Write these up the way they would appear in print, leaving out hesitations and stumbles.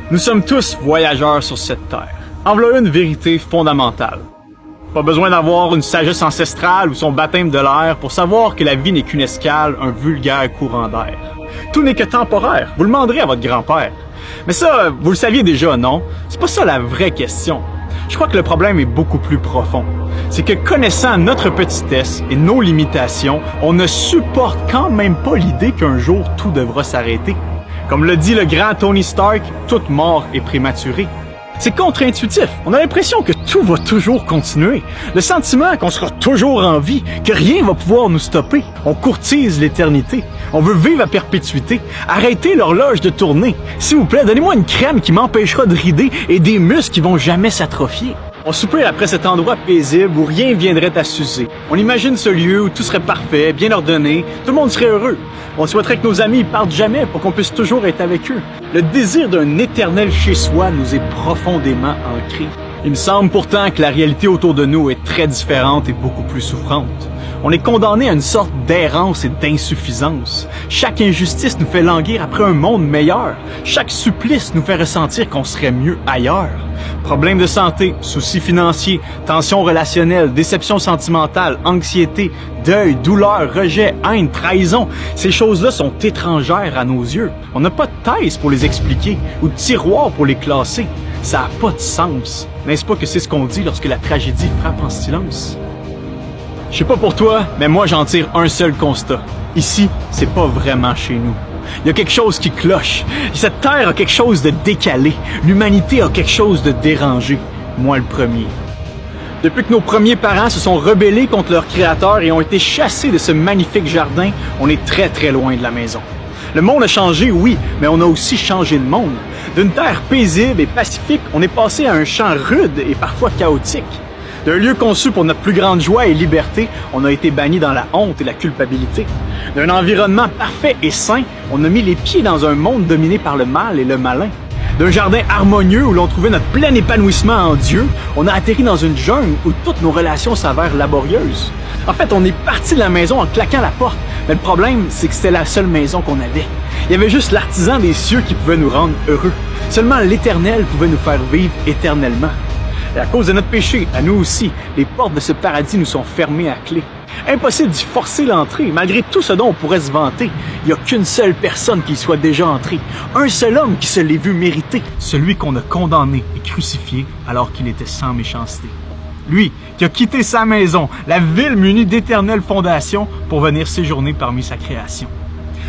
Nous sommes tous voyageurs sur cette terre. En voilà une vérité fondamentale. Pas besoin d'avoir une sagesse ancestrale ou son baptême de l'air pour savoir que la vie n'est qu'une escale, un vulgaire courant d'air. Tout n'est que temporaire, vous le demanderez à votre grand-père. Mais ça, vous le saviez déjà, non? C'est pas ça la vraie question. Je crois que le problème est beaucoup plus profond. C'est que connaissant notre petitesse et nos limitations, on ne supporte quand même pas l'idée qu'un jour tout devra s'arrêter. Comme le dit le grand Tony Stark, toute mort est prématurée. C'est contre-intuitif. On a l'impression que tout va toujours continuer. Le sentiment qu'on sera toujours en vie, que rien va pouvoir nous stopper. On courtise l'éternité. On veut vivre à perpétuité. Arrêtez l'horloge de tourner. S'il vous plaît, donnez-moi une crème qui m'empêchera de rider et des muscles qui vont jamais s'atrophier. On soupire après cet endroit paisible où rien viendrait à s'user. On imagine ce lieu où tout serait parfait, bien ordonné, tout le monde serait heureux. On souhaiterait que nos amis partent jamais pour qu'on puisse toujours être avec eux. Le désir d'un éternel chez-soi nous est profondément ancré. Il me semble pourtant que la réalité autour de nous est très différente et beaucoup plus souffrante. On est condamné à une sorte d'errance et d'insuffisance. Chaque injustice nous fait languir après un monde meilleur. Chaque supplice nous fait ressentir qu'on serait mieux ailleurs. Problèmes de santé, soucis financiers, tensions relationnelles, déception sentimentale, anxiété, deuil, douleur, rejet, haine, trahison, ces choses-là sont étrangères à nos yeux. On n'a pas de thèse pour les expliquer ou de tiroir pour les classer. Ça n'a pas de sens. N'est-ce pas que c'est ce qu'on dit lorsque la tragédie frappe en silence? Je sais pas pour toi, mais moi j'en tire un seul constat. Ici, c'est pas vraiment chez nous. Il y a quelque chose qui cloche. Cette terre a quelque chose de décalé. L'humanité a quelque chose de dérangé. Moi le premier. Depuis que nos premiers parents se sont rebellés contre leur créateur et ont été chassés de ce magnifique jardin, on est très très loin de la maison. Le monde a changé, oui, mais on a aussi changé de monde. D'une terre paisible et pacifique, on est passé à un champ rude et parfois chaotique. D'un lieu conçu pour notre plus grande joie et liberté, on a été banni dans la honte et la culpabilité. D'un environnement parfait et sain, on a mis les pieds dans un monde dominé par le mal et le malin. D'un jardin harmonieux où l'on trouvait notre plein épanouissement en Dieu, on a atterri dans une jungle où toutes nos relations s'avèrent laborieuses. En fait, on est parti de la maison en claquant la porte, mais le problème, c'est que c'était la seule maison qu'on avait. Il y avait juste l'artisan des cieux qui pouvait nous rendre heureux. Seulement l'Éternel pouvait nous faire vivre éternellement. Et à cause de notre péché, à nous aussi, les portes de ce paradis nous sont fermées à clé. Impossible d'y forcer l'entrée, malgré tout ce dont on pourrait se vanter. Il n'y a qu'une seule personne qui y soit déjà entrée. Un seul homme qui se l'ait vu mériter. Celui qu'on a condamné et crucifié alors qu'il était sans méchanceté. Lui, qui a quitté sa maison, la ville munie d'éternelles fondations, pour venir séjourner parmi sa création.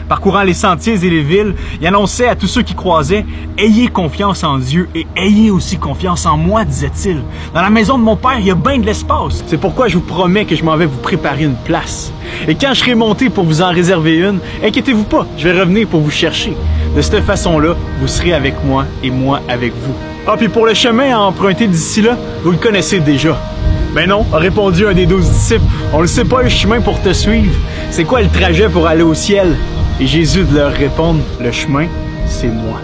Parcourant les sentiers et les villes, il annonçait à tous ceux qui croisaient « Ayez confiance en Dieu et ayez aussi confiance en moi », disait-il. « Dans la maison de mon Père, il y a bien de l'espace. C'est pourquoi je vous promets que je m'en vais vous préparer une place. Et quand je serai monté pour vous en réserver une, inquiétez-vous pas, je vais revenir pour vous chercher. De cette façon-là, vous serez avec moi et moi avec vous. » Ah, puis pour le chemin à emprunter d'ici là, vous le connaissez déjà. Ben non, a répondu un des 12 disciples, on le sait pas le chemin pour te suivre. C'est quoi le trajet pour aller au ciel? Et Jésus de leur répondre, le chemin, c'est moi.